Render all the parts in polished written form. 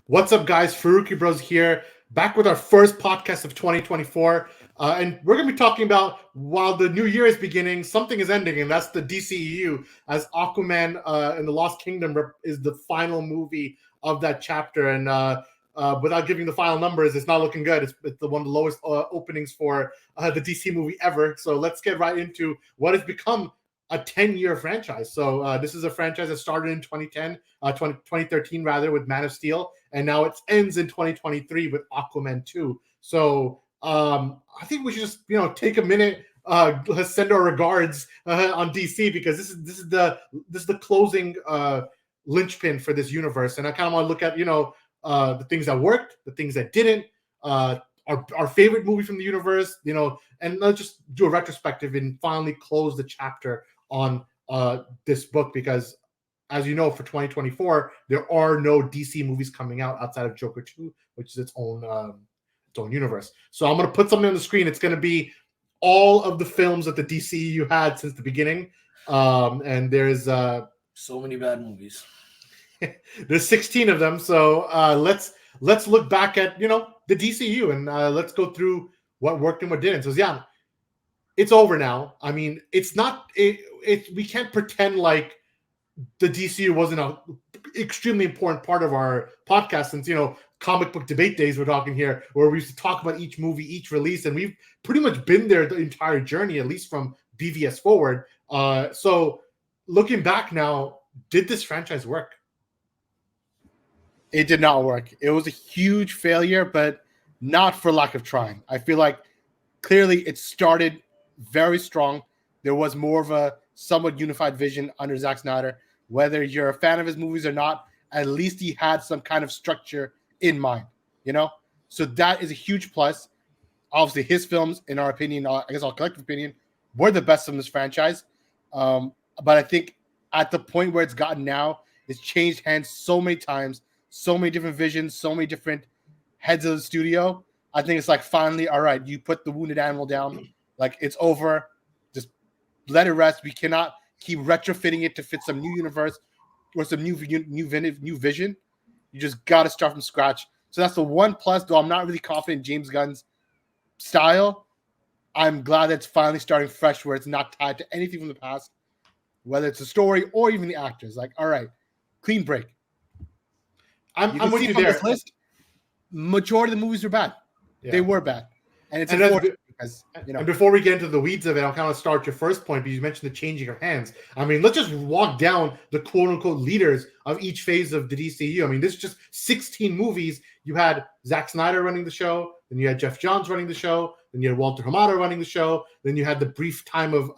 What's up, guys? Farooqi Bros here, back with our first podcast of 2024. And we're going to be talking about, while the new year is beginning, something is ending, and that's the DCEU, as Aquaman in the Lost Kingdom is the final movie of that chapter. And without giving the final numbers, it's not looking good. It's one of the lowest openings for the DC movie ever. So let's get right into what has become a 10-year franchise. So this is a franchise that started in 2013 rather, with Man of Steel, and now it ends in 2023 with Aquaman 2. So I think we should just take a minute, let's send our regards on DC, because this is the closing linchpin for this universe, and I kind of want to look at the things that worked, the things that didn't, our favorite movie from the universe, and let's just do a retrospective and finally close the chapter on this book, because as you know, for 2024, there are no DC movies coming out outside of Joker 2, which is its own universe. So I'm going to put something on the screen. It's going to be all of the films that the DCEU had since the beginning. And there's so many bad movies. There's 16 of them. So let's look back at, the DCEU, and let's go through what worked and what didn't. So yeah, it's over now. I mean, it's not, we can't pretend like the DCU wasn't an extremely important part of our podcast since, comic book debate days we're talking here, where we used to talk about each movie, each release, and we've pretty much been there the entire journey, at least from BVS forward. So looking back now, did this franchise work? It did not work. It was a huge failure, but not for lack of trying. I feel like clearly it started very strong. There was more of a somewhat unified vision under Zack Snyder. Whether you're a fan of his movies or not, at least he had some kind of structure in mind, So that is a huge plus. Obviously, his films, in our opinion, I guess our collective opinion, were the best in this franchise. But I think at the point where it's gotten now, it's changed hands so many times, so many different visions, so many different heads of the studio. I think it's like, finally, all right, you put the wounded animal down. Like, it's over. Just let it rest. We cannot keep retrofitting it to fit some new universe or some new vision. You just got to start from scratch. So that's the one plus, though I'm not really confident in James Gunn's style. I'm glad that it's finally starting fresh, where it's not tied to anything from the past, whether it's the story or even the actors. Like, all right, clean break. I'm with you there. This list, majority of the movies are bad. Yeah. They were bad. And it's unfortunate because, And before we get into the weeds of it, I'll kind of start your first point, because you mentioned the changing of hands. I mean, let's just walk down the quote-unquote leaders of each phase of the DCU. I mean, this is just 16 movies. You had Zack Snyder running the show, then you had Jeff Johns running the show, then you had Walter Hamada running the show, then you had the brief time of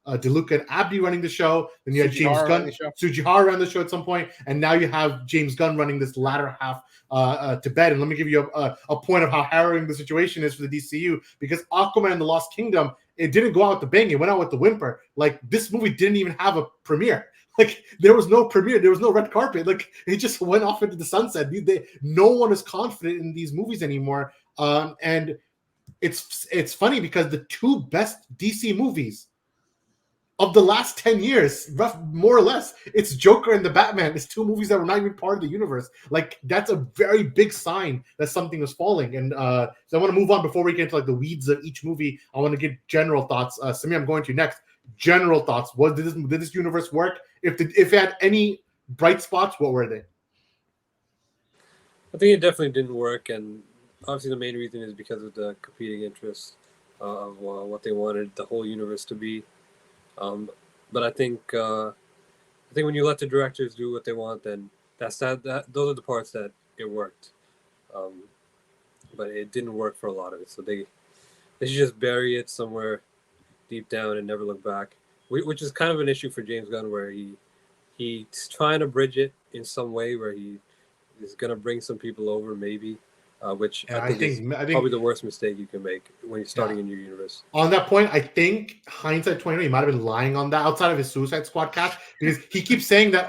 DeLuca and Abdi running the show, then you had James Gunn, Sujihara ran the show at some point, and now you have James Gunn running this latter half to bed. And let me give you a point of how harrowing the situation is for the DCU, because Aquaman and the Lost Kingdom, it didn't go out with the bang, it went out with the whimper. Like, this movie didn't even have a premiere. Like, there was no premiere, there was no red carpet. Like, it just went off into the sunset. No one is confident in these movies anymore. And it's funny, because the two best DC movies of the last 10 years, more or less, it's Joker and the Batman. It's two movies that were not even part of the universe. Like, that's a very big sign that something was falling. And so I want to move on before we get into like the weeds of each movie. I want to give general thoughts. Samir, I'm going to you next. General thoughts. Did this universe work? If it had any bright spots, what were they? I think it definitely didn't work, and obviously the main reason is because of the competing interests of what they wanted the whole universe to be. But I think when you let the directors do what they want, then those are the parts that it worked. But it didn't work for a lot of it, so they should just bury it somewhere deep down and never look back, which is kind of an issue for James Gunn, where he's trying to bridge it in some way, where he is going to bring some people over, maybe. Which I think is probably the worst mistake you can make when you're starting a new universe. On that point, I think hindsight 2020, he might have been lying on that outside of his Suicide Squad cast, because he keeps saying that,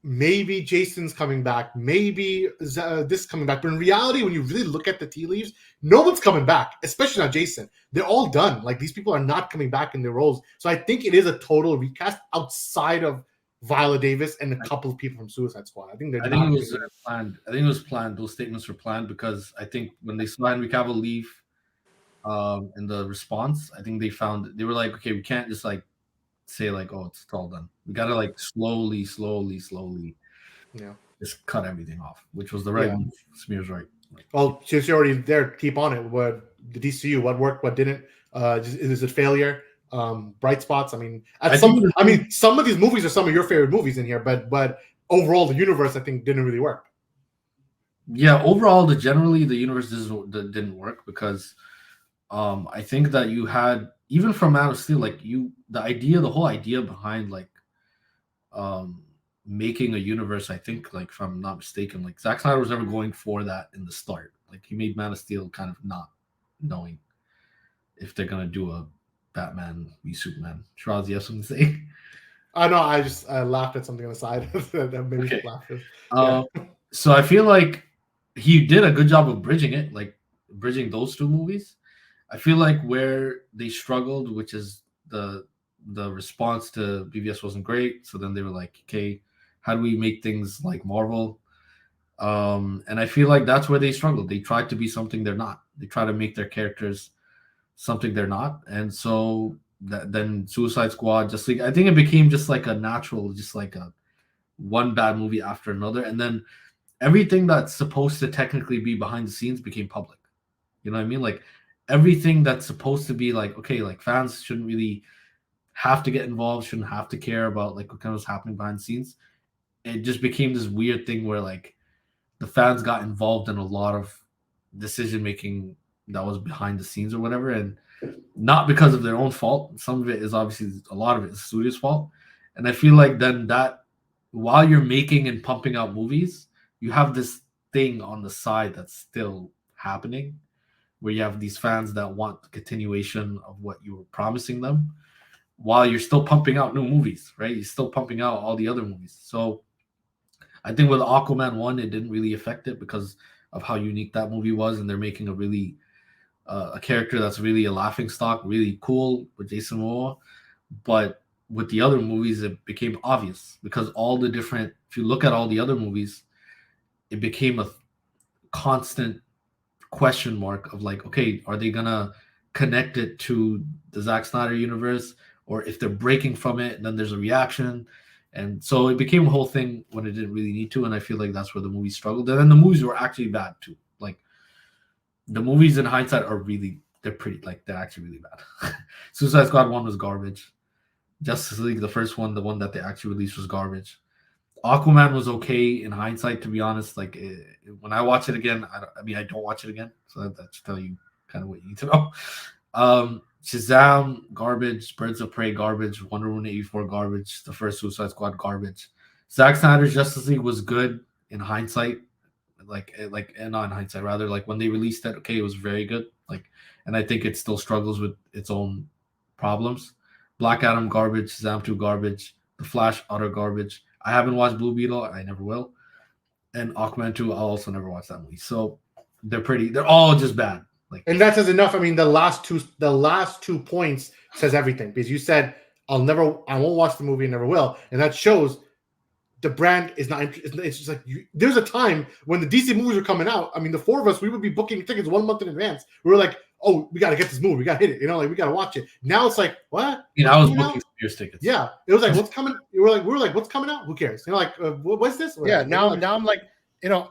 maybe Jason's coming back, maybe this coming back. But in reality, when you really look at the tea leaves, no one's coming back, especially not Jason. They're all done. Like, these people are not coming back in their roles. So I think it is a total recast outside of Viola Davis and a couple of people from Suicide Squad. I think they're I not think it was gonna- planned. I think it was planned. Those statements were planned because I think when they saw Henry Cavill leave, in the response, I think they were like, okay, we can't just like say like, oh, it's all done. We gotta like slowly yeah. just cut everything off, which was the right Yeah. move. Smear's right. Well, since you're already there, keep on it. What the DCU, what worked, what didn't? Is it failure? Bright spots. I mean, some of these movies are some of your favorite movies in here, but overall, the universe I think didn't really work. Yeah, overall, generally the universe didn't work because I think that you had even from Man of Steel, like the whole idea behind like making a universe, I think, like if I'm not mistaken, like Zack Snyder was never going for that in the start. Like he made Man of Steel kind of not knowing if they're gonna do a Batman v Superman. Shiraz, you have something to say? I know. I laughed at something on the side that made me laugh. So I feel like he did a good job of bridging it, like bridging those two movies. I feel like where they struggled, which is the response to BVS wasn't great. So then they were like, okay, how do we make things like Marvel? And I feel like that's where they struggled. They tried to be something they're not. They try to make their characters something they're not. And so then Suicide Squad, just like I think it became just like a natural, just like a one bad movie after another. And then everything that's supposed to technically be behind the scenes became public. You know what I mean? Like everything that's supposed to be like, okay, like fans shouldn't really have to get involved, shouldn't have to care about like what kind of was happening behind the scenes. It just became this weird thing where like the fans got involved in a lot of decision making that was behind the scenes or whatever, and not because of their own fault. Some of it is obviously a lot of it is the studio's fault. And I feel like then that while you're making and pumping out movies, you have this thing on the side that's still happening where you have these fans that want the continuation of what you were promising them while you're still pumping out new movies, right? You're still pumping out all the other movies. So I think with Aquaman 1, it didn't really affect it because of how unique that movie was. And they're making a really, a character that's really a laughing stock, really cool with Jason Momoa. But with the other movies, it became obvious because if you look at all the other movies, it became a constant question mark of like, okay, are they gonna connect it to the Zack Snyder universe, or if they're breaking from it, then there's a reaction, and so it became a whole thing when it didn't really need to. And I feel like that's where the movie struggled. And then the movies were actually bad too. Like the movies in hindsight they're actually really bad. Suicide Squad 1 was garbage. Justice League, the first one, the one that they actually released, was garbage. Aquaman was okay in hindsight, to be honest. Like when I watch it again, I don't watch it again, so that should tell you kind of what you need to know. Shazam, garbage. Birds of Prey, garbage. Wonder Woman 84, garbage. The first Suicide Squad, garbage. Zack Snyder's Justice League was good in hindsight, and not in hindsight, rather like when they released it, okay, it was very good. Like, and I think it still struggles with its own problems. Black Adam, garbage. Shazam 2, garbage. The Flash, utter garbage. I haven't watched Blue Beetle. I never will. And Aquaman 2, I'll also never watch that movie. So they're all just bad. Like, and that says enough. I mean, the last two points says everything because you said I won't watch the movie and never will, and that shows the brand is not. It's just like there's a time when the DC movies were coming out. I mean, the four of us, we would be booking tickets 1 month in advance. We were like, oh, we got to get this movie. We got to hit it. Like we got to watch it. Now it's like, what? I was booking Spears tickets. Yeah, it was like, what's coming? We were like, what's coming out? Who cares? Like, what's this? Yeah, now I'm like,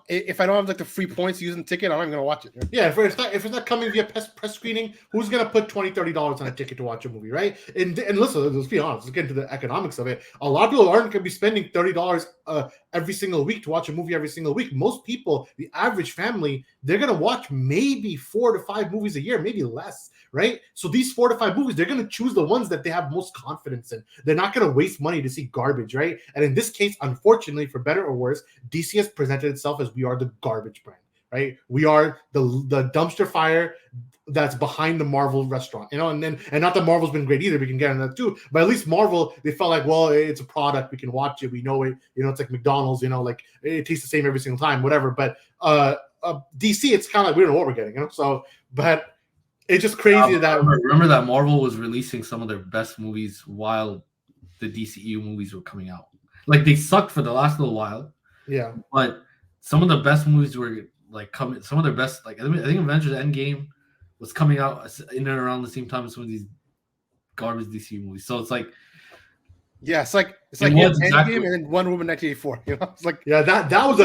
if I don't have like the free points using the ticket, I'm not even gonna watch it. Right? Yeah, if it's not coming via press screening, who's gonna put $20-$30 on a ticket to watch a movie, right? And listen, let's be honest. Let's get into the economics of it. A lot of people aren't gonna be spending $30 every single week to watch a movie every single week. Most people, the average family, they're gonna watch maybe 4 to 5 movies a year, maybe less, right? So these 4 to 5 movies, they're gonna choose the ones that they have most confidence in. They're not gonna waste money to see garbage, right? And in this case, unfortunately, for better or worse, DC has presented itself as we are the garbage brand, right? We are the dumpster fire that's behind the Marvel restaurant, and not that Marvel's been great either. We can get on that too, but at least Marvel, they felt like, well, it's a product, we can watch it, we know it, it's like McDonald's, like it tastes the same every single time, whatever. But DC, it's kind of like we don't know what we're getting, so. But it's just crazy that remember that Marvel was releasing some of their best movies while the DCEU movies were coming out. like they sucked for the last little while, Yeah. but some of the best movies were like coming. Some of their best, like I think Avengers Endgame was coming out in and around the same time as some of these garbage DC movies. So it's like, Yeah, it's like It you had was exactly- Endgame and then Wonder Woman 1984. You know, it's like Yeah, that was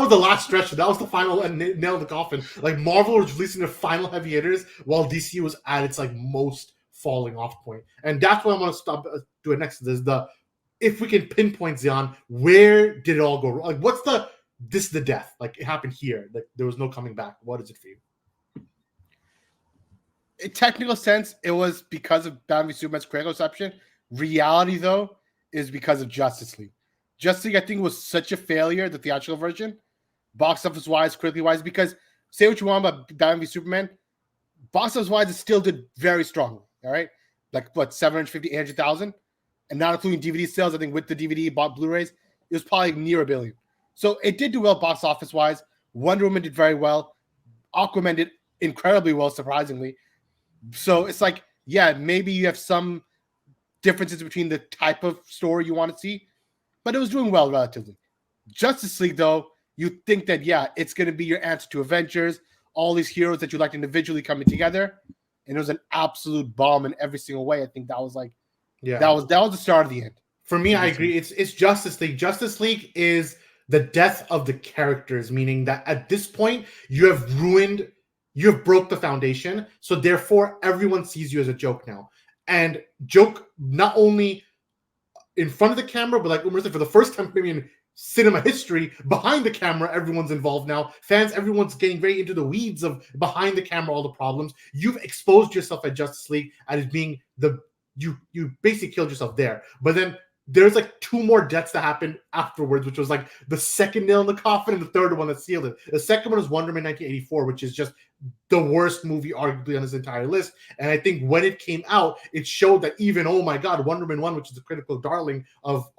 the last stretch. That was the final nail in the coffin. Like Marvel was releasing their final heavy hitters, while DC was at its like most falling off point. And that's what I want to stop doing next. Is if we can pinpoint Zion, where did it all go wrong? Like, what's this is the death? Like it happened here. Like there was no coming back. What is it for you? in technical sense, it was because of Batman v Superman's critical reception. Reality, though, is because of Justice League. Justice League, I think, was such a failure, the theatrical version, box office wise, critically wise, because say what you want about Batman v Superman, box office wise, it still did very strongly. All right. Like what, 750, 800,000? And not including DVD sales, I think with the DVD, bought Blu-rays, it was probably near $1 billion. So it did do well box office wise. Wonder Woman did very well. Aquaman did incredibly well, surprisingly. So it's like, yeah, maybe you have some differences between the type of story you want to see, but it was doing well relatively. Justice League, though, you think that, yeah, it's going to be your answer to Avengers, all these heroes that you liked individually coming together, and it was an absolute bomb in every single way. I think that was like, Yeah, that was the start of the end. For me, I agree. It's Justice League. Justice League is the death of the characters, meaning that at this point you have broke the foundation. So therefore, everyone sees you as a joke now, and joke not only in front of the camera, but like for the first time maybe in cinema history, behind the camera, everyone's involved now. Fans, everyone's getting very into the weeds of behind the camera, all the problems. You've exposed yourself at Justice League as being you basically killed yourself there. But then there's like two more deaths that happened afterwards, which was like the second nail in the coffin and the third one that sealed it. The second one is Wonder Woman 1984, which is just the worst movie arguably on this entire list. And I think when it came out, it showed that even, oh my God, Wonder Woman 1, which is the critical darling of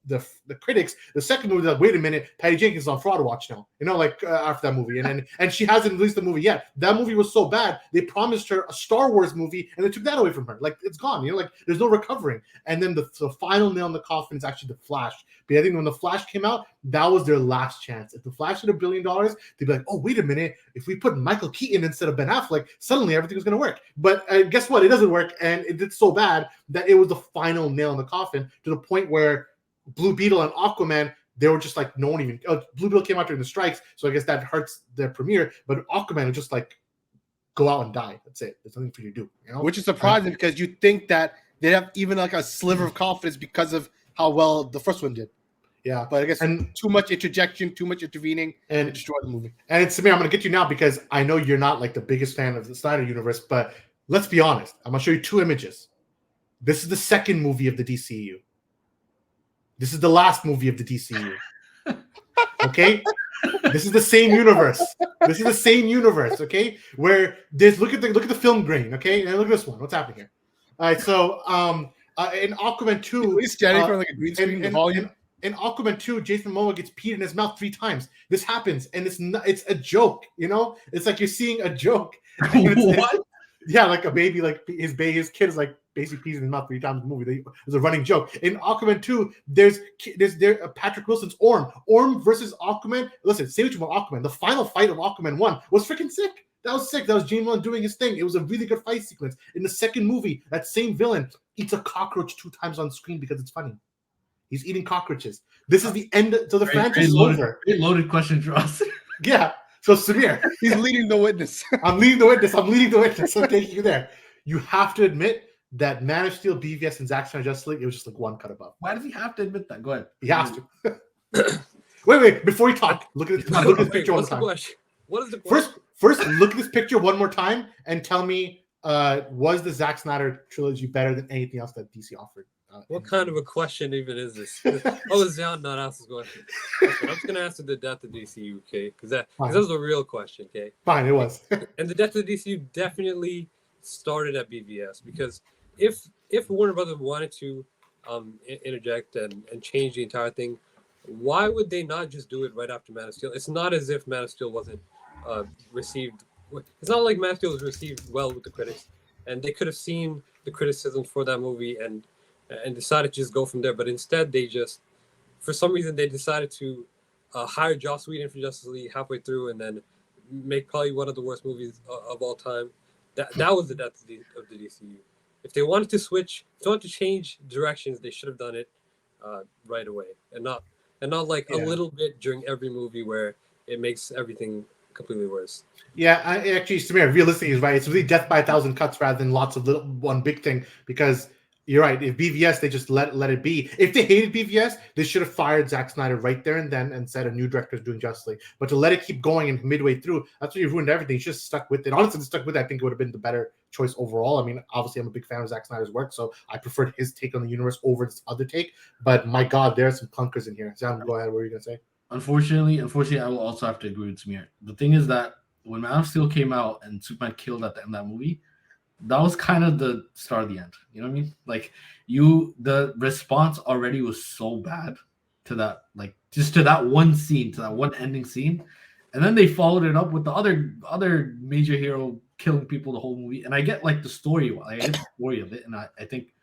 the critics, the second movie, like, wait a minute, Patty Jenkins is on Fraud Watch now, after that movie. And she hasn't released the movie yet. That movie was so bad, they promised her a Star Wars movie and they took that away from her. Like, it's gone, like there's no recovering. And then the final nail in the coffin is actually The Flash. But I think when The Flash came out, that was their last chance. If The Flash had $1 billion, they'd be like, oh, wait a minute, if we put Michael Keaton instead of Ben Affleck, suddenly everything was going to work. But guess what? It doesn't work. And it did so bad that it was the final nail in the coffin, to the point where Blue Beetle and Aquaman, they were just like, no one even. Blue Beetle came out during the strikes, so I guess that hurts their premiere. But Aquaman was just like, go out and die. That's it. There's nothing for you to do. Which is surprising because you think that they have even like a sliver of confidence because of how well the first one did. Yeah, but I guess too much interjection, too much intervening, and it destroyed the movie. And Samir, I'm going to get you now because I know you're not like the biggest fan of the Snyder universe, but let's be honest. I'm going to show you two images. This is the second movie of the DCEU. This is the last movie of the DCEU. Okay? This is the same universe. This is the same universe, okay? Where there's look at the film grain, okay? And look at this one. What's happening here? All right, so in Aquaman 2, he's standing for like a green screen, the volume. In Aquaman 2, Jason Momoa gets peed in his mouth 3 times. This happens, and it's a joke, It's like you're seeing a joke. What? Yeah, like a baby, like his kid is like basically pees in his mouth 3 times in the movie. There's a running joke. In Aquaman 2, there's Patrick Wilson's Orm. Orm versus Aquaman. Listen, say what you want, Aquaman. The final fight of Aquaman 1 was freaking sick. That was sick. That was Gene Wilder doing his thing. It was a really good fight sequence. In the second movie, that same villain eats a cockroach 2 times on screen because it's funny. He's eating cockroaches. This is the end. So the franchise is over. Loaded question for us. Yeah. So Samir, he's leading the witness. I'm leading the witness. I'm taking you there. You have to admit that Man of Steel, BVS, and Zack Snyder Justice League, it was just like one cut above. Why does he have to admit that? Go ahead. He has to. Wait. Before you talk, look at this picture one more time. What is the question? First, look at this picture one more time and tell me, was the Zack Snyder trilogy better than anything else that DC offered? What kind of a question even is this? Oh, Zion not asked this question. I'm just gonna ask the death of DCU, okay? Because that was a real question, okay? Fine, it was. And the death of the DCU definitely started at BVS, because if Warner Brothers wanted to interject and change the entire thing, why would they not just do it right after Man of Steel? It's not as if Man of Steel wasn't received. It's not like Man of Steel was received well with the critics, and they could have seen the criticism for that movie and decided to just go from there. But instead, they just for some reason they decided to hire Joss Whedon for Justice League halfway through, and then make probably one of the worst movies of all time. That was the death of the DCU. If they wanted to switch, if they wanted to change directions, they should have done it right away, and not like a little bit during every movie where it makes everything completely worse. Yeah, actually, Samir, realistically is right. It's really death by a thousand cuts rather than lots of little one big thing. Because you're right. If BVS, they just let it be. If they hated BVS, they should have fired Zack Snyder right there and then and said a new director is doing Justice League. But to let it keep going and midway through, that's when you ruined everything. You should have stuck with it. Honestly, stuck with it, I think it would have been the better choice overall. I mean, obviously, I'm a big fan of Zack Snyder's work, so I preferred his take on the universe over this other take. But my God, there are some clunkers in here. Sam, go ahead. What are you gonna say? Unfortunately, I will also have to agree with Samir. The thing is that when Man of Steel came out and Superman killed at the end of that movie, that was kind of the start of the end. You know what I mean? Like the response already was so bad to that, like just to that one scene, to that one ending scene, and then they followed it up with the other major hero killing people the whole movie. And I get like the story, I get the story of it, and I think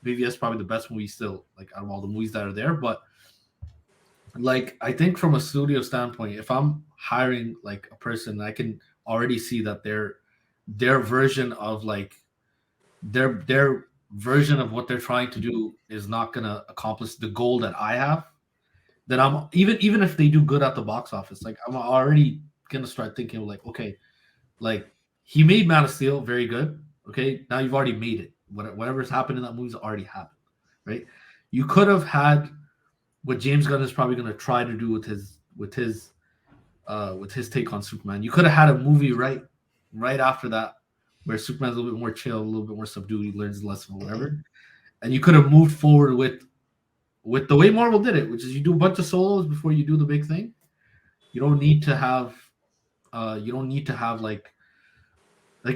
BVS is probably the best movie still, like out of all the movies that are there, but. Like I think from a studio standpoint, if I'm hiring like a person, I can already see that their version of like their version of what they're trying to do is not gonna accomplish the goal that I have. Then I'm even if they do good at the box office, like I'm already gonna start thinking like, okay, like he made Man of Steel very good. Okay, now you've already made it. Whatever's happened in that movie's already happened, right? You could have had what James Gunn is probably going to try to do with his take on Superman. You could have had a movie right after that where Superman's a little bit more chill, a little bit more subdued. He learns a lesson or whatever, and you could have moved forward with the way Marvel did it, which is you do a bunch of solos before you do the big thing. You don't need to have like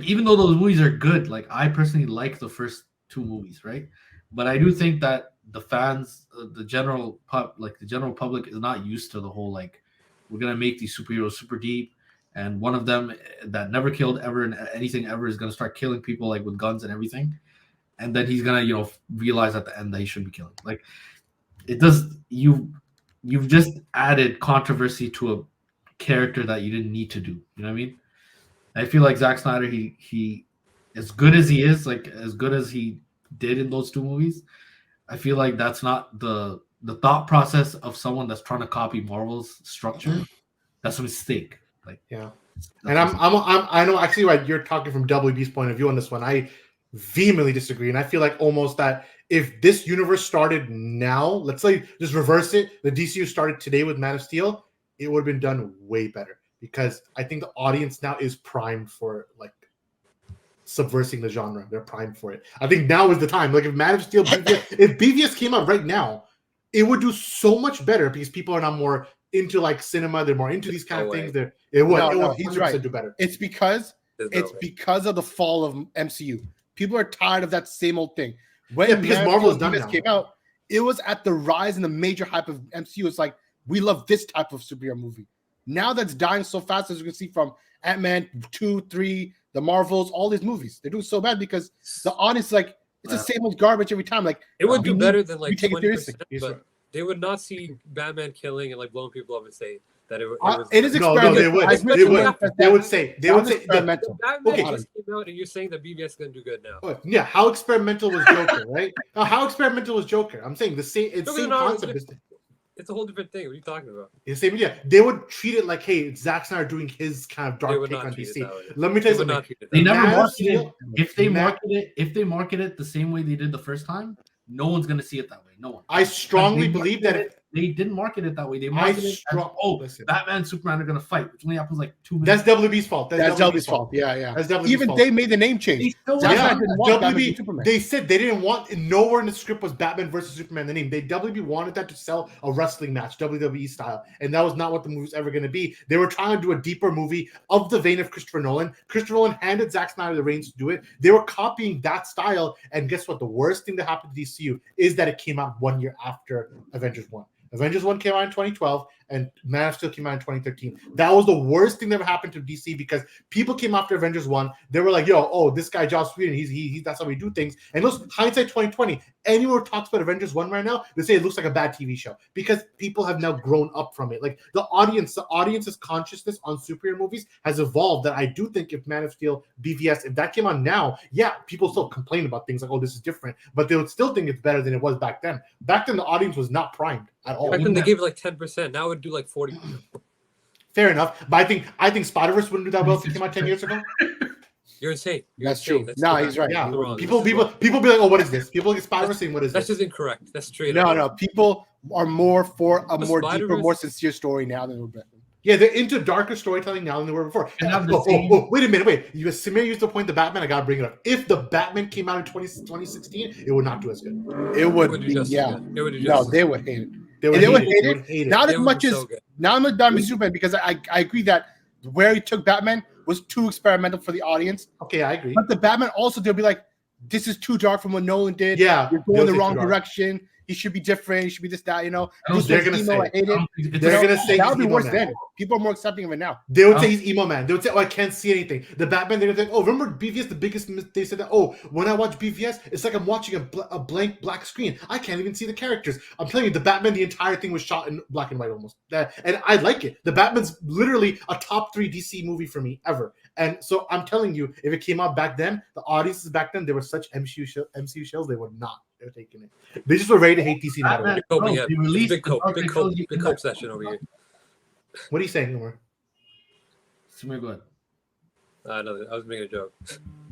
even though those movies are good, like I personally like the first two movies, right? But I do think that the fans, the general public is not used to the whole like we're gonna make these superheroes super deep, and one of them that never killed ever and anything ever is gonna start killing people like with guns and everything, and then he's gonna realize at the end that he shouldn't be killing. Like it does you've just added controversy to a character that you didn't need to do. You know what I mean? I feel like Zack Snyder, he as good as he is, like as good as he did in those two movies, I feel like that's not the thought process of someone that's trying to copy Marvel's structure. That's a mistake. Like yeah, and I know actually right. You're talking from WB's point of view on this one. I vehemently disagree, and I feel like almost that if this universe started now, let's say just reverse it, the DCU started today with Man of Steel, it would have been done way better because I think the audience now is primed for like subversing the genre. They're primed for it. I think now is the time. Like if Man of Steel, if BVS came out right now, it would do so much better because people are now more into like cinema. They're more into these kind of things. It would 100% do better. It's because of the fall of MCU. People are tired of that same old thing. When because Marvel is done now. Came out, it was at the rise and the major hype of MCU. It's like we love this type of superhero movie. Now that's dying so fast, as you can see from Ant-Man 2, 3. The Marvels, all these movies, they're doing so bad because the audience like it's the same old garbage every time. Like it would do better than like 20%, but right. They would not see Batman killing and like blowing people up and say that it was. It is experimental. They would say experimental. Batman just came out and you're saying that BVS is going to do good now. Yeah, how experimental was Joker, right? How experimental was Joker? I'm saying the same. It's same concept. It's a whole different thing. What are you talking about? The same idea. They would treat it like, hey, it's Zack Snyder doing his kind of dark take on DC. Let me tell you something. They never market it. If they market it the same way they did the first time, no one's gonna see it that way. No one. I strongly believe that they didn't market it that way. They marketed it as, Batman and Superman are gonna fight, which only happens like 2 minutes. That's WB's fault. That's WB's fault. Yeah. That's WB's Even fault. they made the name change. WB, they said they didn't want, nowhere in the script was Batman versus Superman the name. WB wanted that to sell a wrestling match, WWE style, and that was not what the movie was ever going to be. They were trying to do a deeper movie of the vein of Christopher Nolan. Christopher Nolan handed Zack Snyder the reins to do it. They were copying that style, and guess what? The worst thing that happened to DCU is that it came out 1 year after Avengers 1. Avengers 1 came out in 2012, and Man of Steel came out in 2013. That was the worst thing that ever happened to DC because people came after Avengers 1. They were like, yo, oh, this guy, Joss Whedon, he's that's how we do things. And those hindsight 2020, anyone who talks about Avengers 1 right now, they say it looks like a bad TV show because people have now grown up from it. Like the audience's consciousness on superhero movies has evolved. That I do think if Man of Steel, BVS, if that came on now, yeah, people still complain about things like, oh, this is different, but they would still think it's better than it was back then. Back then, the audience was not primed at all. Back then they gave it like 10%. Now it would do like 40%. Fair enough, but I think Spider-Verse wouldn't do that well if it came out 10 years ago. You're insane. That's true. No, he's right. Yeah, You're people be like, oh, what is this? People get Spider-Verse saying, what is That's this? just incorrect. That's straight No, up. no. People are more for a The more deeper, Spider-Verse- more sincere story now than they were back then. Yeah, they're into darker storytelling now than they were before. And have the same- Wait a minute, Samir used to point the Batman. I gotta bring it up. If the Batman came out in 2016, it would not do as good. It It would would do be, just yeah. as good. It would do No, just as they good. would hate it. They would They would hate hate They it. would hate it. Not It as would much be as so good. not as Batman Superman because I agree that where he took Batman was too experimental for the audience. Okay, I agree. But the Batman also they'll be like, this is too dark from what Nolan did. Yeah, You're they'll going the say wrong too dark. direction. He should be different. He should be this, that, you know. I don't This they're was gonna emo, say I it. hate it. It's They're a- gonna say That he's would be emo worse man. then. People are more accepting of it now. They would say he's emo man. They would say, "Oh, I can't see anything." The Batman, they're gonna think, "Oh, remember BVS? The biggest." They said that. Oh, when I watch BVS, it's like I'm watching a blank black screen. I can't even see the characters. I'm telling you, the Batman, the entire thing was shot in black and white almost. And I like it. The Batman's literally a top 3 DC movie for me ever. And so I'm telling you, if it came out back then, the audiences back then, they were such MCU shows, they would not. They're taking it. They just were ready to hate DC no matter what. Batman- Big cope, Bro, yeah. they released Big the cope, Dark big Knight cope, trilogy big in cope that- session over here. What are you saying, Umar? Samir, go ahead. No, I was making a joke.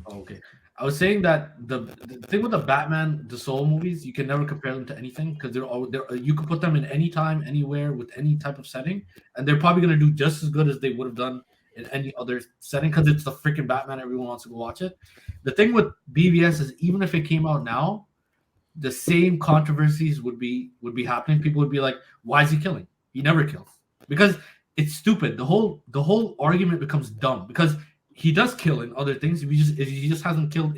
Oh, okay. I was saying that the thing with the Batman, the solo movies, you can never compare them to anything because you can put them in any time, anywhere, with any type of setting, and they're probably going to do just as good as they would have done in any other setting because it's the freaking Batman. Everyone wants to go watch it. The thing with BVS is even if it came out now, the same controversies would be happening. People would be like, "Why is he killing? He never kills." Because it's stupid. The whole argument becomes dumb because he does kill in other things. He just hasn't killed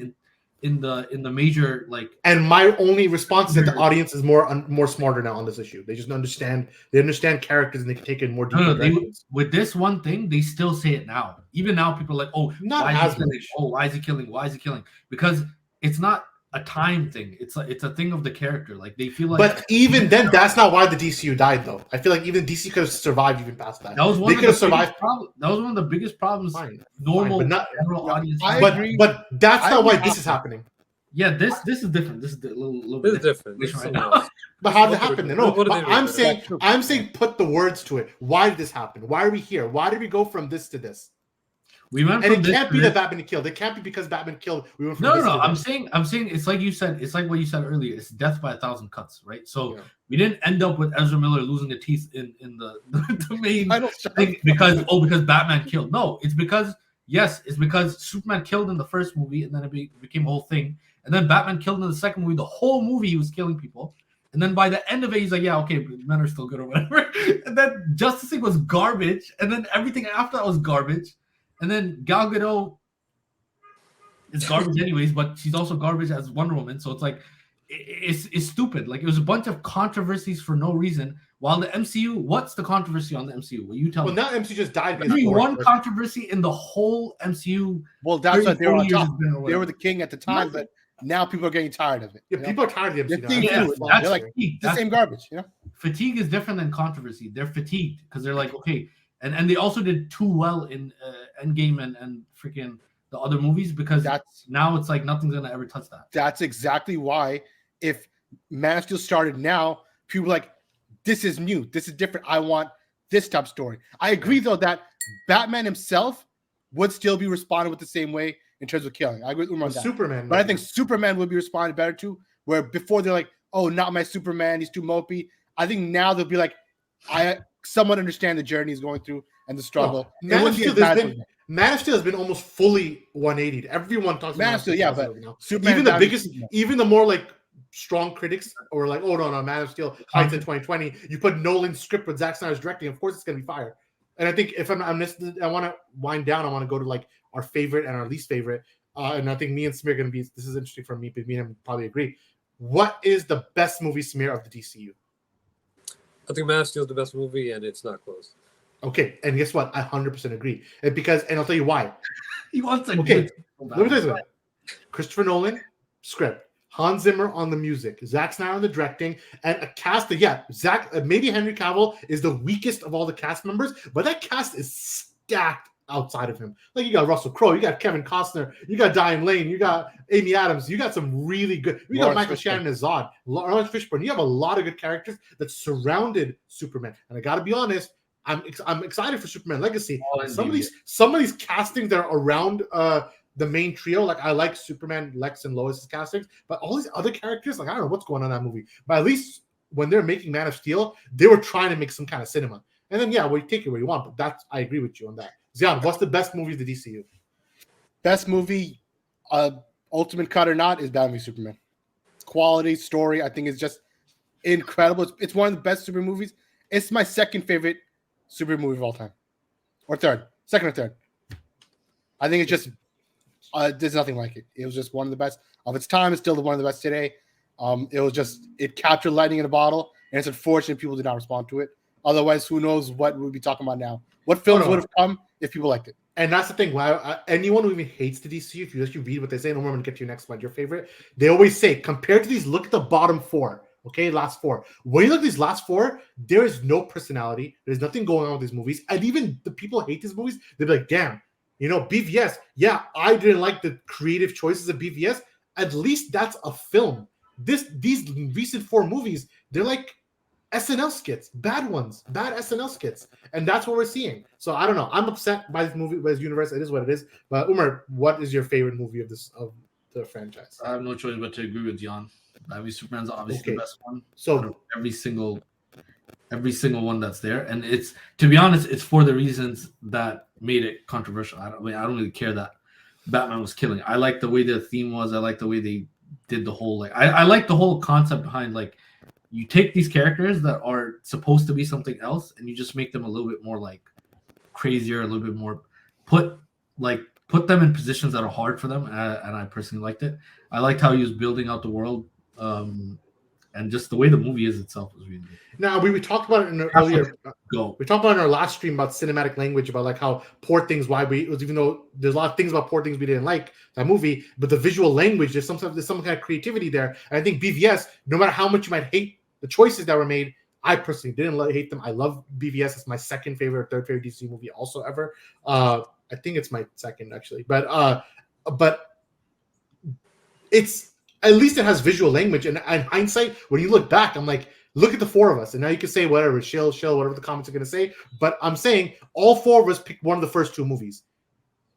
in the major like. And my only response is that the audience is more smarter now on this issue. They just understand. They understand characters and they can take it in more deeper No, directions. with this one thing, they still say it now. Even now, people are like, "Oh, Not why as is he killing? much. Oh, why is he killing? Why is he killing?" Because it's not a time thing. It's a thing of the character. Like they feel like. But even then, that's not why the DCU died, though. I feel like even DC could have survived even past that. that was one They of could the have survived. That was one of the biggest problems. Fine, Normal but not. general audience. I But agree. but that's I not why agree. this is happening. Yeah, this is different. This is a little This bit is different. This is right something now. else. But how did it What happen? did No, they but do? I'm saying put the words to it. Why did this happen? Why are we here? Why did we go from this to this? We went And from it this can't to be this. that Batman killed. It can't be because Batman killed. We went from No, this to I'm this. saying it's like you said. It's like what you said earlier. It's death by 1,000 cuts, right? So Yeah. we didn't end up with Ezra Miller losing a teeth in the main Final shot. thing because Batman killed. No, it's because Superman killed in the first movie and then it became a whole thing, and then Batman killed in the second movie. The whole movie he was killing people, and then by the end of it he's like, yeah, okay, but men are still good or whatever. And then Justice League was garbage, and then everything after that was garbage. And then Gal Gadot is garbage anyways, but she's also garbage as Wonder Woman. So it's like it's stupid. Like it was a bunch of controversies for no reason. While the MCU, what's the controversy on the MCU? Will you tell Well, me? now MC just died. Give me one controversy in the whole MCU. Well, that's what they were 30, on 40 years top. has been or They whatever. were the king at the time, but now people are getting tired of it. Yeah, you know? people are tired of the They're MCU. seeing now. Yeah, through it. that's They're like, fatigue. it's the same garbage, you know? Fatigue is different than controversy. They're fatigued because they're like, okay, and they also did too well in Endgame and freaking the other movies because now it's like nothing's gonna ever touch that. That's exactly why if Man of Steel started now, people are like, this is new, this is different. I want this type of story. I agree though that Batman himself would still be responded with the same way in terms of killing. I agree with Umar on that. Superman, But I think Superman would be responded better to, where before they're like, oh, not my Superman, he's too mopey. I think now they'll be like, I somewhat understand the journey he's going through and the struggle. No, It wouldn't be as bad as Man of Steel has been almost fully 180'd. Everyone talks Man about of Steel, yeah, but now. Superman Even the down biggest, to Superman. even the more like strong critics were like, "Oh no, Man of Steel heights in 2020." You put Nolan's script with Zack Snyder's directing, of course it's gonna be fire. And I think if I want to wind down, I want to go to like our favorite and our least favorite. And I think me and Samir are gonna be. This is interesting for me, but me and him probably agree. What is the best movie, Samir, of the DCU? I think Man of Steel is the best movie, and it's not close. Okay, and guess what? I 100% agree. And I'll tell you why. He wants to. Okay, let me tell you something. Christopher Nolan, script. Hans Zimmer on the music. Zack Snyder on the directing. And a cast that, maybe Henry Cavill is the weakest of all the cast members, but that cast is stacked outside of him. Like, you got Russell Crowe, you got Kevin Costner, you got Diane Lane, you got Amy Adams, you got some really good. You got Michael Shannon as Zod, Lawrence Fishburne. You have a lot of good characters that surrounded Superman. And I got to be honest, I'm excited for Superman Legacy. Some of these castings that are around the main trio, like I like Superman, Lex, and Lois' castings, but all these other characters, like I don't know what's going on in that movie. But at least when they're making Man of Steel, they were trying to make some kind of cinema. And then well, you take it where you want, but I agree with you on that. Zion, what's the best movie of the DCU? Best movie, ultimate cut or not, is Batman v Superman. Quality, story, I think is just incredible. It's one of the best super movies. It's my second favorite super movie of all time, or second or third. I think it's just there's nothing like it. It was just one of the best of its time. It's still one of the best today. It captured lightning in a bottle, and it's unfortunate people did not respond to it. Otherwise, who knows what we'd be talking about now? What films would have come if people liked it? And that's the thing. Anyone who even hates the DCU, if you actually read what they say, and I'm going to get to your next one, your favorite, they always say, compared to these, look at the bottom four. Okay, last four. When you look at these last four, there is no personality. There's nothing going on with these movies. And even the people who hate these movies, they'll be like, damn, BVS, yeah, I didn't like the creative choices of BVS. At least that's a film. These recent four movies, they're like SNL skits, bad SNL skits. And that's what we're seeing. So I don't know. I'm upset by this movie, by this universe. It is what it is. But Umar, what is your favorite movie of the franchise? I have no choice but to agree with Jan. Batman Superman's obviously the best one. So every single one that's there, and it's, to be honest, it's for the reasons that made it controversial. I don't really care that Batman was killing. I like the way the theme was. I like the way they did the whole I like the whole concept behind you take these characters that are supposed to be something else and you just make them a little bit more crazier, a little bit more put them in positions that are hard for them, and I personally liked it. I liked how he was building out the world, and just the way the movie is itself was really good. Now we talked about it in earlier. We talked about it in our last stream about cinematic language, about how poor things. Even though there's a lot of things about poor things we didn't like that movie, but the visual language, there's some kind of creativity there. And I think BVS, no matter how much you might hate the choices that were made, I personally didn't hate them. I love BVS. It's my second favorite or third favorite DC movie also ever. I think it's my second actually, but it's, at least it has visual language. And in hindsight, when you look back, I'm like, look at the four of us. And now you can say whatever, shill, whatever the comments are going to say. But I'm saying all four of us picked one of the first two movies.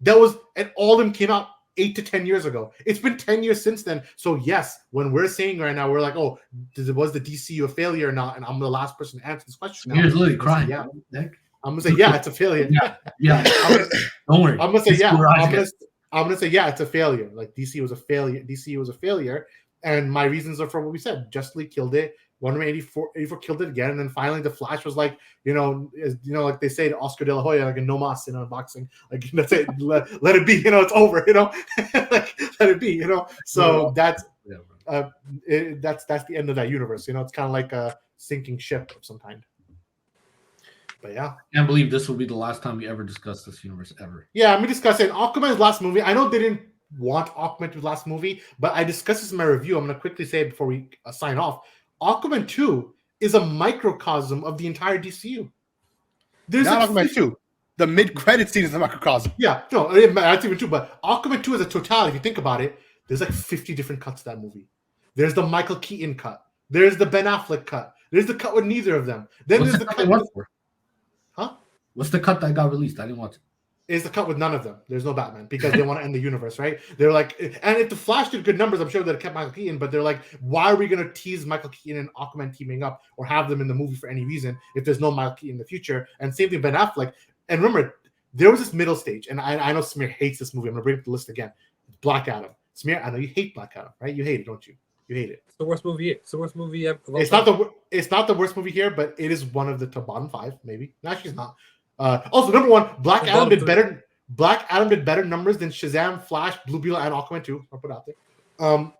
And all of them came out 8 to 10 years ago. It's been 10 years since then. So yes, when we're saying right now, we're like, oh, was the DCU a failure or not? And I'm the last person to answer this question. Here's literally crying. Yeah. I'm going to say, yeah, it's a failure. Yeah. Don't worry. I'm going to say, yeah. I'm going to say, yeah, it's a failure. DC was a failure. DCU was a failure. And my reasons are for what we said. Justly killed it. Wonder Woman 84 killed it again. And then finally the Flash was like like they say to Oscar De La Hoya, like a no mas in boxing. That's it. Let it be. It's over. Let it be. So that's the end of that universe. It's kind of like a sinking ship of some kind. But yeah, I can't believe this will be the last time we ever discuss this universe ever. Yeah, let me discuss it. Aquaman's last movie. I know they didn't want Aquaman to be the last movie, but I discussed this in my review. I'm going to quickly say it before we sign off. Aquaman 2 is a microcosm of the entire DCU. There's not Aquaman 2. The mid-credit scene is the microcosm. Yeah, no, that's even true. But Aquaman 2 as a totality, if you think about it, there's 50 different cuts to that movie. There's the Michael Keaton cut. There's the Ben Affleck cut. There's the cut with neither of them. Then there's the cut. Huh? What's the cut that got released? I didn't watch it. Is the cut with none of them. There's no Batman because they want to end the universe, right? They're like, and if the Flash did good numbers, I'm sure they'd have kept Michael Keaton, but they're like, why are we going to tease Michael Keaton and Aquaman teaming up or have them in the movie for any reason if there's no Michael Keaton in the future? And same thing, Ben Affleck. And remember, there was this middle stage, and I know Samir hates this movie. I'm going to bring up the list again. Black Adam. Samir, I know you hate Black Adam, right? You hate it, don't you? You hate it. It's the worst movie. It's the worst movie ever. It's not the worst movie here, but it is one of the bottom 5, maybe. No, actually, it's not. Also, number one, Black Adam did better. Black Adam did better numbers than Shazam, Flash, Blue Beetle, and Aquaman 2. I'll put it out there.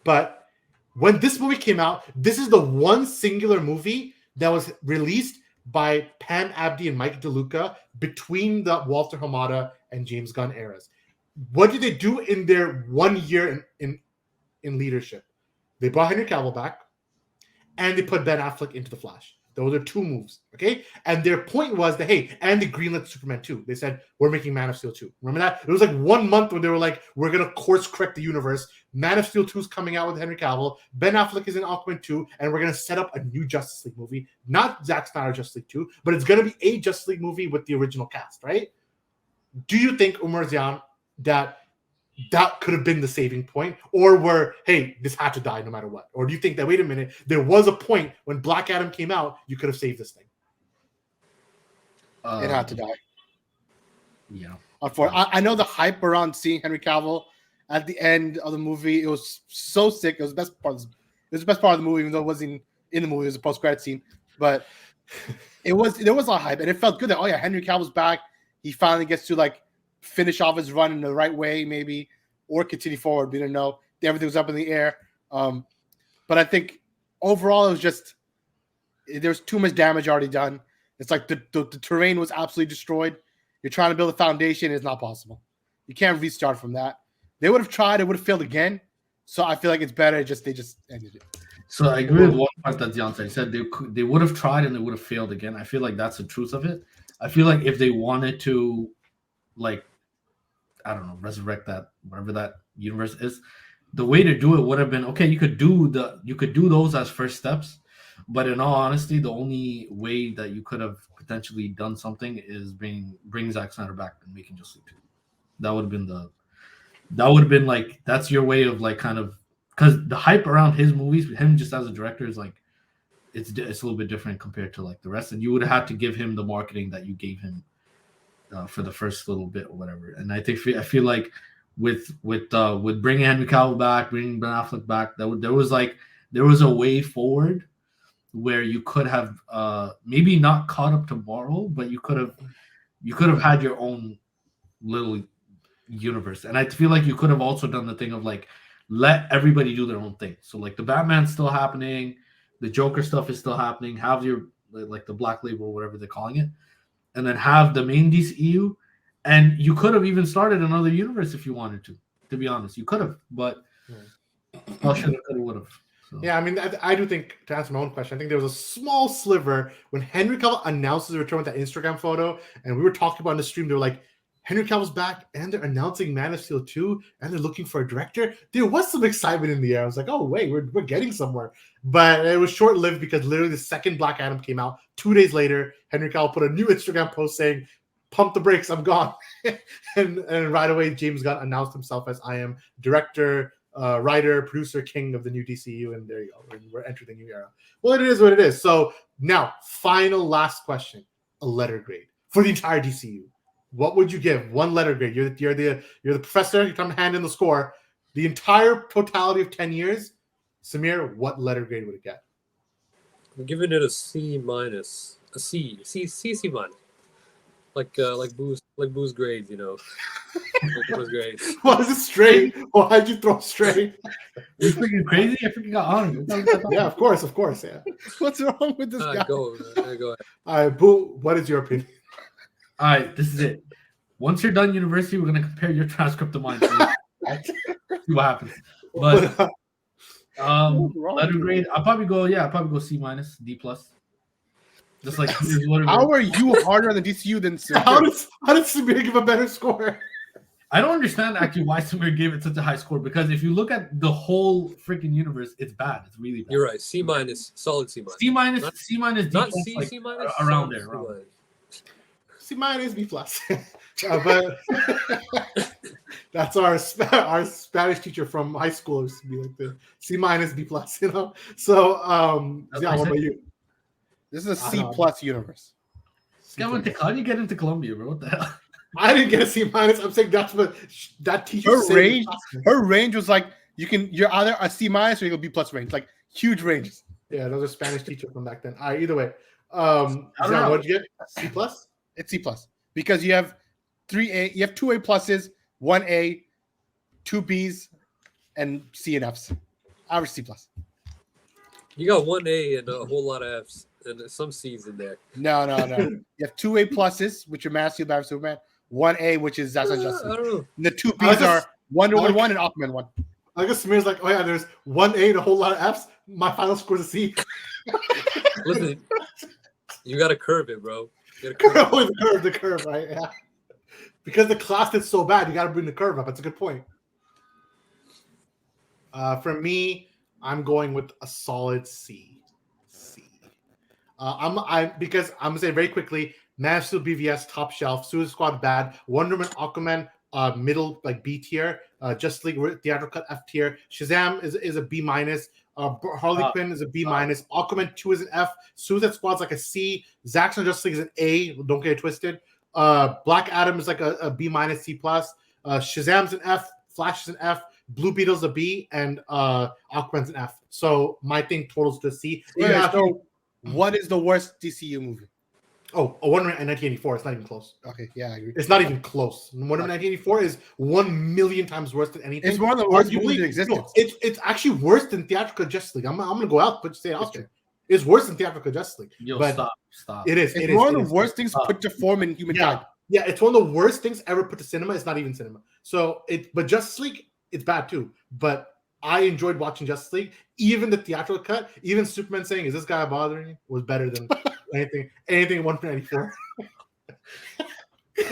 But when this movie came out, this is the one singular movie that was released by Pam Abdi and Mike DeLuca between the Walter Hamada and James Gunn eras. What did they do in their 1 year in leadership? They brought Henry Cavill back, and they put Ben Affleck into the Flash. Those are 2 moves, okay? And their point was that, hey, and they greenlit Superman 2. They said, we're making Man of Steel 2. Remember that? It was like 1 month when they were like, we're going to course correct the universe. Man of Steel 2 is coming out with Henry Cavill. Ben Affleck is in Aquaman 2, and we're going to set up a new Justice League movie. Not Zack Snyder Justice League 2, but it's going to be a Justice League movie with the original cast, right? Do you think, Umar Zian, that could have been the saving point, or were, hey, this had to die no matter what? Or do you think that, wait a minute, there was a point when Black Adam came out, you could have saved this thing? It had to die. Yeah. I know the hype around seeing Henry Cavill at the end of the movie. It was so sick. It was the best part. It was the best part of the movie, even though it wasn't in the movie. It was a post-credit scene, but there was a lot of hype, and it felt good that, oh yeah, Henry Cavill's back. He finally gets to like finish off his run in the right way, maybe, or continue forward. We didn't know. Everything was up in the air. But I think overall it was just there was too much damage already done. It's like the terrain was absolutely destroyed. You're trying to build a foundation. It's not possible. You can't restart from that. They would have tried. It would have failed again. So I feel like it's better. They just ended it. So I agree with one part that Zion said. He said they would have tried and they would have failed again. I feel like that's the truth of it. I feel like if they wanted to, like, I don't know, resurrect that, whatever that universe is, the way to do it would have been, okay, you could do those as first steps, but in all honesty, the only way that you could have potentially done something is bring Zack Snyder back and making Justice League 2. That would have been like, that's your way of like kind of, because the hype around his movies, him just as a director, is like, it's a little bit different compared to like the rest, and you would have had to give him the marketing that you gave him for the first little bit or whatever. And I feel like with bringing Henry Cavill back, bringing Ben Affleck back, there was a way forward where you could have maybe not caught up to Marvel, but you could have had your own little universe. And I feel like you could have also done the thing of like, let everybody do their own thing. So like the Batman's still happening, the Joker stuff is still happening, have your like the Black Label or whatever they're calling it, and then have the main DCEU. And you could have even started another universe if you wanted to be honest. You could have, but I should have, would have. So. Yeah, I mean, I do think, to answer my own question, I think there was a small sliver when Henry Cavill announced his return with that Instagram photo, and we were talking about in the stream, they were like, Henry Cavill's back, and they're announcing Man of Steel 2, and they're looking for a director. There was some excitement in the air. I was like, oh, wait, we're getting somewhere. But it was short-lived because literally the second Black Adam came out, 2 days later, Henry Cavill put a new Instagram post saying, pump the brakes, I'm gone. and right away, James Gunn announced himself as, I am director, writer, producer, king of the new DCU, and there you go. We're entering the new era. Well, it is what it is. So now, last question, a letter grade for the entire DCU. What would you give? One letter grade. You're the professor. You're trying to hand in the score. The entire totality of 10 years, Samir, what letter grade would it get? I'm giving it a C minus, a C minus, like Boo's grades, you know. Boo's grades. Why is it straight? Why'd you throw straight? You're freaking crazy. I freaking got on. Yeah, of course. Yeah. What's wrong with this guy? Go ahead. All right, Boo. What is your opinion? All right, this is it. Once you're done university, we're gonna compare your transcript to mine. See what happens. But letter grade, I'll probably go C minus, D plus. Just like how are you harder on the DCU than Samir? How did Samir give a better score? I don't understand actually why Samir gave it such a high score, because if you look at the whole freaking universe, it's bad. It's really bad. You're right. C minus, solid C minus. C minus, D not plus, C, like, C minus, around there. C minus, B plus. But that's our Spanish teacher from high school used to be like the C minus, B plus, you know. So yeah, what about you? This is a C plus universe. How do you get into Columbia, bro? What the hell? I didn't get a C minus. I'm saying that's what that teacher said. Her range was like you're either a C minus or you go B plus range, like huge ranges. Yeah, those are Spanish teacher from back then. All right, either way. What'd you get? C plus? It's C plus because you have 3A, you have 2 A pluses, 1 A, 2 Bs, and C and Fs. Average C plus. You got 1 A and a whole lot of Fs, and there's some C's in there. No. You have 2 A pluses, which are Man of Steel, Batman, Superman. 1 A, which is Zack Snyder Justice I League. don't know. And the 2 B's are Wonder Woman 1 and Aquaman 1. I guess Samir's like, oh yeah, there's 1 A and a whole lot of F's. My final score is a C. Listen, you gotta curve it, bro. You gotta curve it. the curve, right? Yeah. Because the class did so bad, you got to bring the curve up. That's a good point. For me, I'm going with a solid C. Because I'm gonna say very quickly, Man of Steel BVS top shelf, Suicide Squad bad, Wonder Woman Aquaman middle like B tier, Justice League theatrical cut F tier, Shazam is a B minus, Harley Quinn is a B minus, Aquaman 2 is an F, Suicide Squad's like a C, Zack Snyder Justice League is an A. Don't get it twisted. Black Adam is like a B minus C plus. Shazam's an F, Flash is an F, Blue Beetle's a B, and Aquaman's an F. So my thing totals to a C. So what is the worst DCU movie? Oh, Wonder Woman 1984. It's not even close. Okay, yeah, I agree. It's not even close. Wonder Woman 1984 is 1,000,000 times worse than anything. It's one of the worst movies in existence. No, it's actually worse than theatrical Justice League. I'm gonna go out, but say it out there. It's worse than theatrical Justice League. Yo, but stop. It is. It's one of the worst things put to form in humankind. Yeah, it's one of the worst things ever put to cinema. It's not even cinema. So but Justice League, it's bad too. But I enjoyed watching Justice League. Even the theatrical cut, even Superman saying, "Is this guy bothering you?" was better than anything in 194.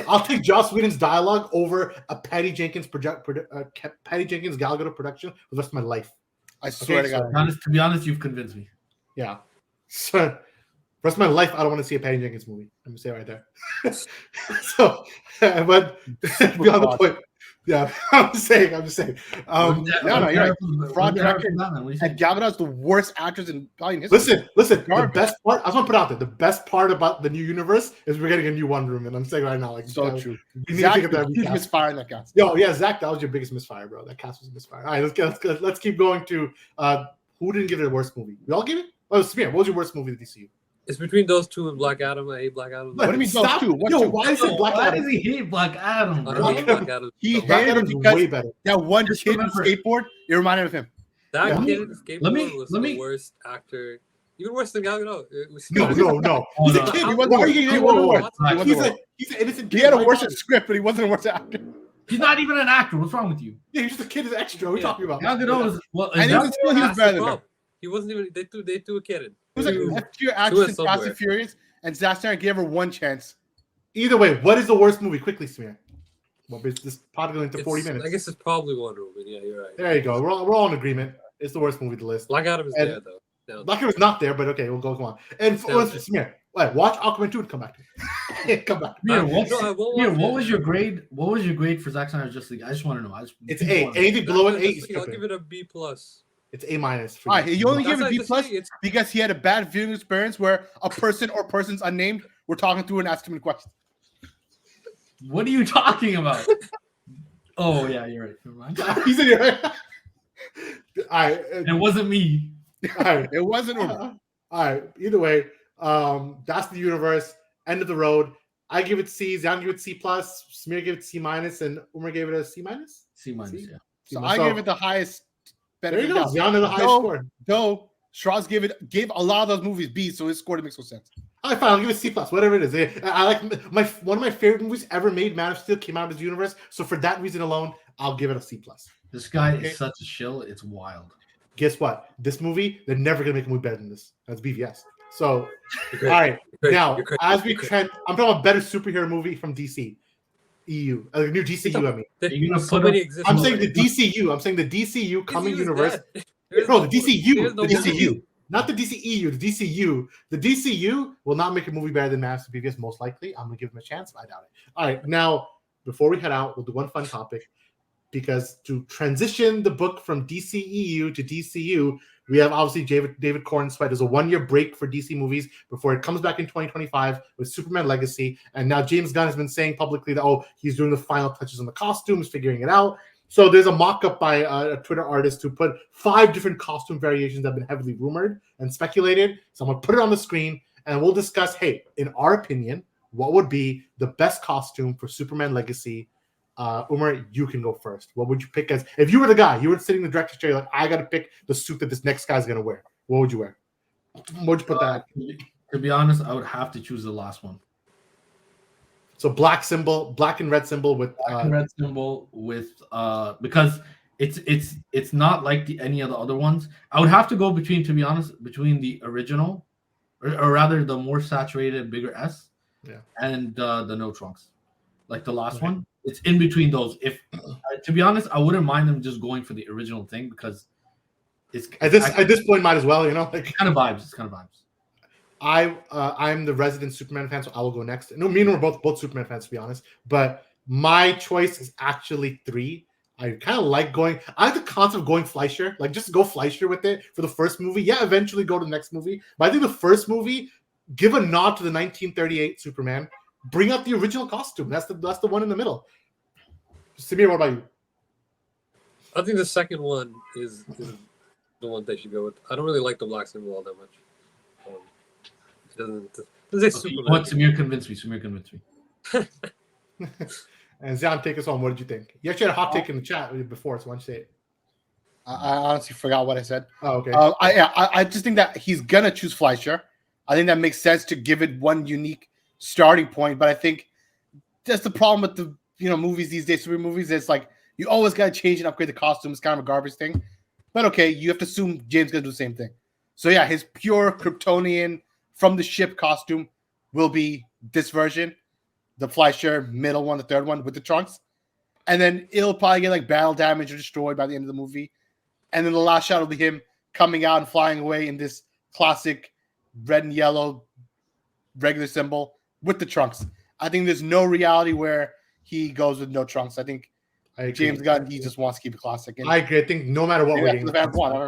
I'll take Joss Whedon's dialogue over a Patty Jenkins Gal Gadot production for the rest of my life. I swear to God. To be honest, you've convinced me. Yeah. So, the rest of my life, I don't want to see a Patty Jenkins movie. I'm gonna say it right there. So, but beyond the point. Yeah, I'm just saying. You're right. Fraud director and Gal Gadot's the worst actress in Italian history. Listen. The best part, I just want to put out there, the best part about the new universe is we're getting a new Wonder Woman. I'm saying right now, like so true. You need Zach, to think of that. huge misfire in that cast. Yo, yeah, Zach, that was your biggest misfire, bro. That cast was a misfire. All right, let's keep going to who didn't give it a worst movie? We all give it. Oh, Samir, what was your worst movie at DCU? It's between those two and Black Adam. I hate Black Adam. What do you mean those two? What two? Why is it Black Adam? Why does he hate Black Adam? I hate Black Adam. He Black hated him Adam's because way better. that one kid in skateboard, it reminded of him. That kid in the skateboard was let me- the worst actor. Even worse than Gal Gadot. No. He's a kid. Why are you getting worse? He's an innocent kid. He had a worse script, but he wasn't a worse actor. He's not even an actor. What's wrong with you? Yeah, he's just a kid. He's an extra. What are you talking about? Gal Gadot is And even still, he was better than him. He wasn't even. They threw a kid in. He was like an F-tier actress in Fast and Furious, and Zack Snyder gave her one chance. Either way, what is the worst movie? Quickly, Samir. Well, this pod going into 40 minutes. I guess it's probably Wonder Woman. Yeah, you're right. There you go. We're all in agreement. It's the worst movie to list. Black Adam is there though. No. Black Adam is not there, but okay, we'll go. Come on. And Samir, watch Aquaman 2 and come back to me. Come back. What was your grade? What was your grade for Zack Snyder's Justice League? I just want to know. It's A. Anything below an 8. I'll give it a B plus. It's A minus. All right, you only give it B plus because he had a bad viewing experience where a person or persons unnamed were talking through and asking him a question. What are you talking about? Oh yeah, you're right. Never mind. He's in here. All right. It wasn't me. All right. It wasn't. All right. Either way, that's the universe. End of the road. I give it C. Zion give it C plus. Samir gave it C minus, and Umar gave it a C minus. C minus. Yeah. So I gave it the highest. There you go. Zion is the highest score. Though Strauss gave a lot of those movies B, so his score makes no sense. All right, fine. I'll give it C plus. Whatever it is. I like one of my favorite movies ever made. Man of Steel came out of this universe. So for that reason alone, I'll give it a C plus. This guy is such a shill. It's wild. Guess what? This movie, they're never gonna make a movie better than this. That's BVS. So, all right. Now, as we trend, I'm talking about better superhero movie from DC. EU, a new DCU. I mean, I'm saying the DCU. I'm saying the DCU coming universe. No, the DCU. The DCU, not the DCEU. The DCU. The DCU will not make a movie better than Man of Steel BVS, most likely. I'm gonna give them a chance, but I doubt it. All right, now before we head out, we'll do one fun topic because to transition the book from DCEU to DCU, we have obviously David Corn's sweat. There's a 1-year break for DC movies before it comes back in 2025 with Superman Legacy. And now James Gunn has been saying publicly that, he's doing the final touches on the costumes, figuring it out. So there's a mock-up by a Twitter artist who put 5 different costume variations that have been heavily rumored and speculated. So I'm going to put it on the screen and we'll discuss, hey, in our opinion, what would be the best costume for Superman Legacy? Umar, you can go first. What would you pick as if you were the guy? You were sitting in the director's chair, like I got to pick the suit that this next guy's gonna wear. What would you wear? What would you put that? To be honest, I would have to choose the last one. So black and red symbol with Black and red symbol with because it's not like any of the other ones. I would have to go between, to be honest, between the original, or rather the more saturated bigger S, Yeah. and the no trunks, like the last Okay. one. It's in between those. If to be honest, I wouldn't mind them just going for the original thing because it's at this point might as well, like kind of vibes. It's kind of vibes. I'm the resident Superman fan, so I will go next. No, me and we're both Superman fans, to be honest. But my choice is actually 3. I kind of like going. I like the concept of going Fleischer, like just go Fleischer with it for the first movie. Yeah, eventually go to the next movie. But I think the first movie, give a nod to the 1938 Superman. Bring out the original costume. That's the one in the middle. Samir, what about you? I think the second one is the one they should go with. I don't really like the black symbol all that much. It doesn't say Superman. What Samir convinced me. Samir convinced me. And Zion, take us home. What did you think? You actually had a hot take in the chat before, so why don't you say it? I honestly forgot what I said. Oh, okay. I just think that he's gonna choose Fleischer. I think that makes sense to give it one unique starting point. But I think that's the problem with the movies these days, super movies. It's like you always gotta change and upgrade the costume. It's kind of a garbage thing. But okay, you have to assume James gonna do the same thing. So yeah, his pure Kryptonian from the ship costume will be this version, the Fleischer middle one, the third one with the trunks, and then it'll probably get like battle damage or destroyed by the end of the movie. And then the last shot will be him coming out and flying away in this classic red and yellow regular symbol with the trunks. I think there's no reality where he goes with no trunks. I think James Gunn, he just wants to keep it classic. And I agree. I think no matter what we're getting, the fans want. I don't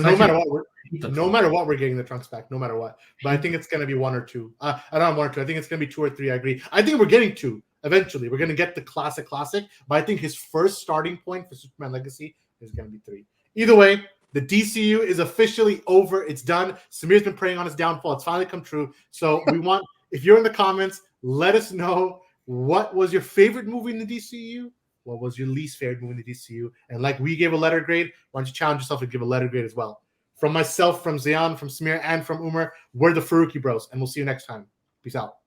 know. No matter what we're getting the trunks back, no matter what. But I think it's going to be 1 or 2. I don't know 1 or 2. I think it's going to be 2 or 3. I agree. I think we're getting 2 eventually. We're going to get the classic, but I think his first starting point for Superman Legacy is going to be 3. Either way, the DCU is officially over. It's done. Samir's been praying on his downfall. It's finally come true. So we want, if you're in the comments, let us know what was your favorite movie in the DCU. What was your least favorite movie in the DCU? And like we gave a letter grade, why don't you challenge yourself to give a letter grade as well? From myself, from Zion, from Samir, and from Umar, we're the Farooqi Bros, and we'll see you next time. Peace out.